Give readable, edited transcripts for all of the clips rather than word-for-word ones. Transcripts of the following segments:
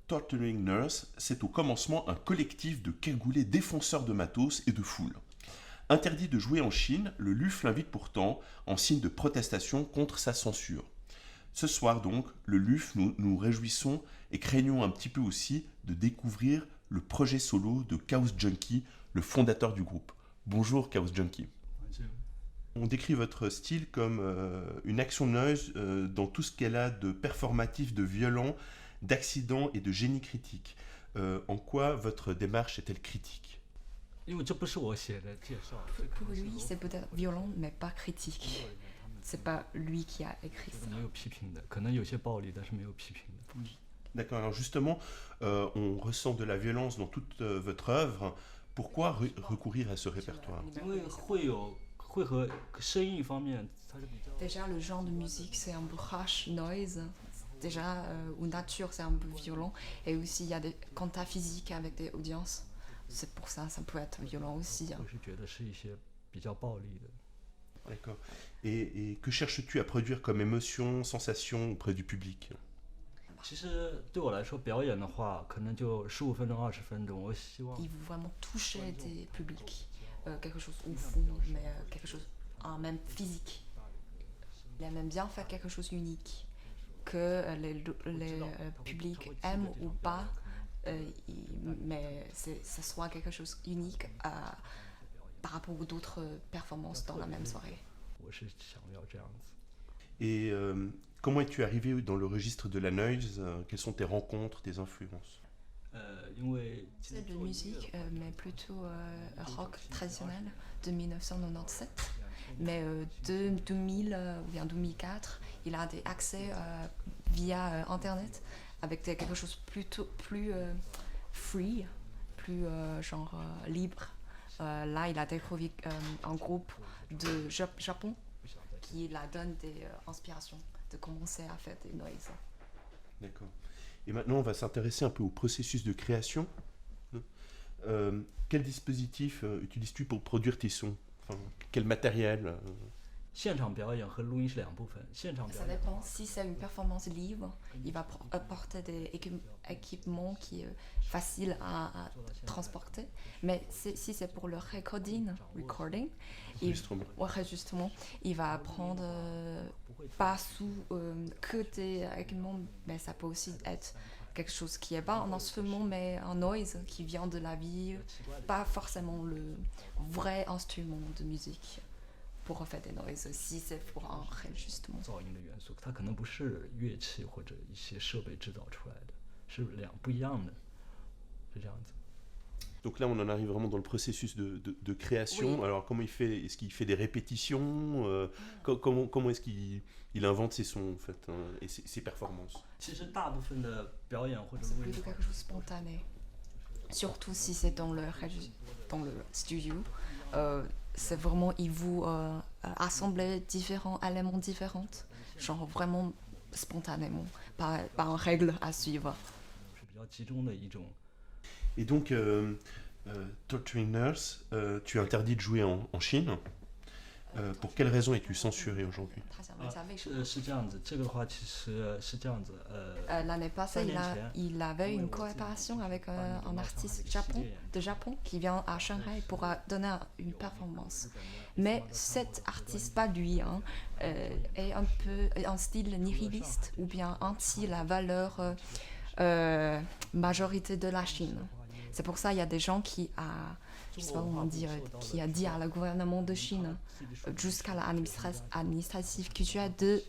Torturing Nurse, c'est au commencement un collectif de cagoulés défenseurs de matos et de foule. Interdit de jouer en Chine, le LUF l'invite pourtant en signe de protestation contre sa censure. Ce soir donc, le LUF, nous réjouissons et craignons un petit peu aussi de découvrir le projet solo de Chaos Junkie, le fondateur du groupe. Bonjour Chaos Junkie. On décrit votre style comme une action noise dans tout ce qu'elle a de performatif, de violent, d'accident et de génie critique. En quoi votre démarche est-elle critique ? Pour lui, c'est peut-être violent, mais pas critique. C'est pas lui qui a écrit ça. D'accord, alors justement, on ressent de la violence dans toute votre œuvre. Pourquoi recourir à ce répertoire ? Déjà, le genre de musique, c'est un peu harsh noise. Déjà, ou nature, c'est un peu violent. Et aussi, il y a des quantas physiques avec des audiences. C'est pour ça, ça peut être violent aussi. D'accord. Et que cherches-tu à produire comme émotion, sensation auprès du public ? Il veut vraiment toucher des publics. Quelque chose au fond, mais quelque chose même physique. Il aime bien faire quelque chose d'unique. Que les publics aiment ou pas, mais ce soit quelque chose d'unique par rapport aux d'autres performances dans la même soirée. Et comment es-tu arrivé dans le registre de la noise ? Quelles sont tes rencontres, tes influences ? C'est de musique, mais plutôt rock traditionnel de 1997. Mais de 2000 ou bien 2004, il a des accès via Internet avec quelque chose plutôt plus free, plus libre. Là, il a découvert un groupe de Japon qui la donne des inspirations de commencer à faire des noises. D'accord. Et maintenant, on va s'intéresser un peu au processus de création. Quel dispositif utilises-tu pour produire tes sons ? Quel matériel ? Ça dépend. Si c'est une performance libre, il va apporter des équipements qui sont faciles à transporter. Mais si c'est pour le recording, enregistrement, il va prendre pas que des équipements, mais ça peut aussi être quelque chose qui n'est pas un instrument, mais un noise qui vient de la vie, pas forcément le vrai instrument de musique pour faire des noises, si c'est pour un enregistrement. Donc là, on en arrive vraiment dans le processus de création. Oui. Alors, comment il fait ? Est-ce qu'il fait des répétitions ? Comment est-ce qu'il invente ses sons, en fait, et ses performances ? C'est plutôt quelque chose de spontané. Surtout si c'est dans le studio. C'est vraiment, il vous assembler différents éléments différents, genre vraiment spontanément, pas une règle à suivre. Et donc, Torturing Nurse, tu es interdit de jouer en Chine. Pour quelles raisons es-tu censuré aujourd'hui ? L'année passée, il avait une coopération avec un artiste de Japon qui vient à Shanghai pour donner une performance. Mais cet artiste, pas lui, est un peu un style nihiliste ou bien anti la valeur majorité de la Chine. C'est pour ça qu'il y a des gens qui a dit à le gouvernement de Chine jusqu'à l'administrative culturelle de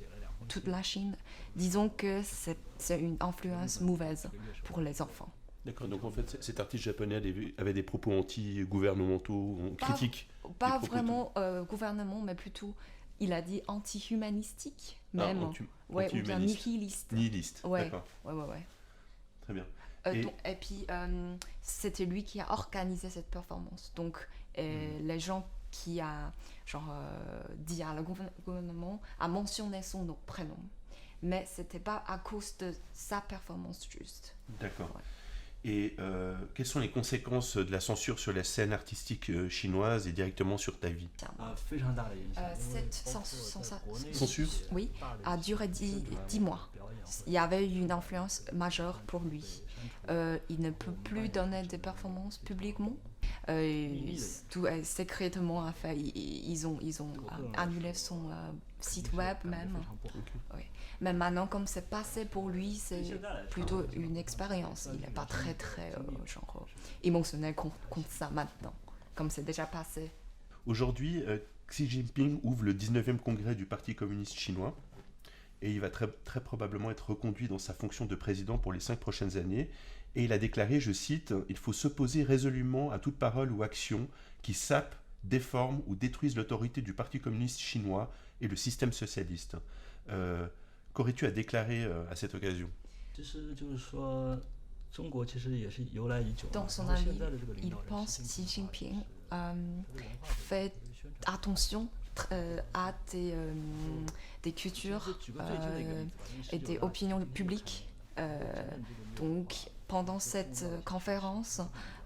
toute la Chine, disons que c'est une influence mauvaise pour les enfants. D'accord, donc en fait cet artiste japonais avait des propos anti-gouvernementaux, critiques. Pas vraiment gouvernement, mais plutôt il a dit anti-humanistique même, ou bien nihiliste. Nihiliste, ouais. D'accord. Ouais. Très bien. Et puis, c'était lui qui a organisé cette performance. Donc, les gens qui a dit à le gouvernement a mentionné son prénom. Mais ce n'était pas à cause de sa performance juste. D'accord. Ouais. Et quelles sont les conséquences de la censure sur la scène artistique chinoise et directement sur ta vie? Cette Censure? oui, a duré 10 mois. Il y avait une influence majeure pour lui. Il ne peut plus donner des performances publiquement. Tout secrètement, enfin, ils ont annulé son site web même. Oui. Mais maintenant, comme c'est passé pour lui, c'est plutôt une expérience. Il n'est pas très émotionnel contre ça maintenant, comme c'est déjà passé. Aujourd'hui, Xi Jinping ouvre le 19e congrès du Parti communiste chinois et il va très probablement être reconduit dans sa fonction de président pour les 5 prochaines années. Et il a déclaré, je cite, « Il faut s'opposer résolument à toute parole ou action qui sape, déforme ou détruise l'autorité du Parti communiste chinois et le système socialiste. » Qu'aurais-tu à déclarer à cette occasion? Dans son avis, il pense que Xi Jinping fait attention à des cultures et des opinions publiques. Donc, pendant cette conférence,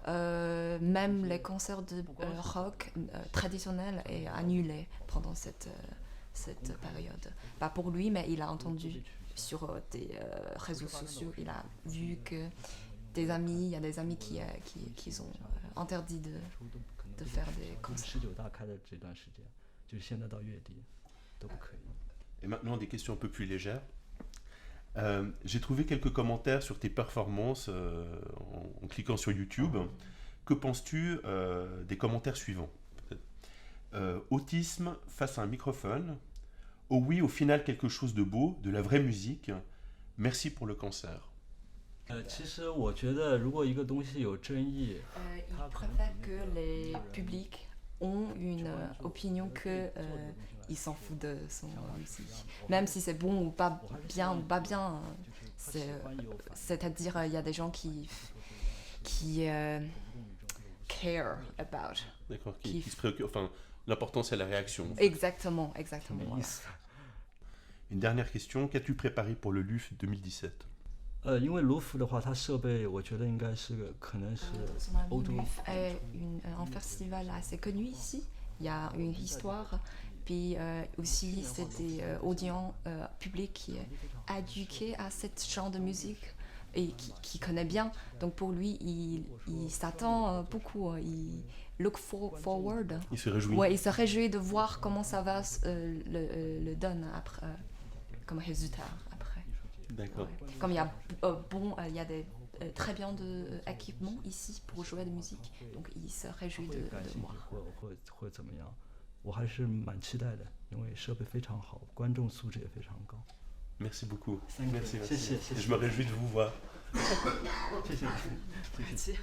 même les concerts de rock traditionnels est annulé pendant cette période. Pas pour lui, mais il a entendu sur des réseaux sociaux, il a vu que il y a des amis qui ont interdit de faire des concerts. Et maintenant, des questions un peu plus légères. J'ai trouvé quelques commentaires sur tes performances en cliquant sur YouTube. Que penses-tu des commentaires suivants? Autisme face à un microphone. Oh oui, au final, quelque chose de beau, de la vraie musique. Merci pour le cancer. Il préfère que les publics ont une opinion que ils s'en foutent de son musique. Même si c'est bon ou pas bien, c'est-à-dire il y a des gens qui care about. D'accord, qui se préoccupent. Enfin, l'important c'est la réaction. Exactement. Voilà. Une dernière question, qu'as-tu préparé pour le LUF 2017? 因为卢浮的话，它设备我觉得应该是可能是欧洲。LUF est un festival assez connu ici. Il y a une histoire. Puis aussi, c'est des audiences publiques qui est éduqués à ce genre de musique et qui connaît bien. Donc pour lui, il s'attend beaucoup. Il look forward. Il se réjouit. Ouais, il se réjouit de voir comment ça va le donne après, comme résultat après. D'accord. Ouais. Comme il y a des très bien d'équipements ici pour jouer de musique. Donc il se réjouit de voir. 会怎么样？我还是蛮期待的，因为设备非常好，观众素质也非常高。Merci beaucoup. Merci. Je me réjouis de vous voir. 谢谢。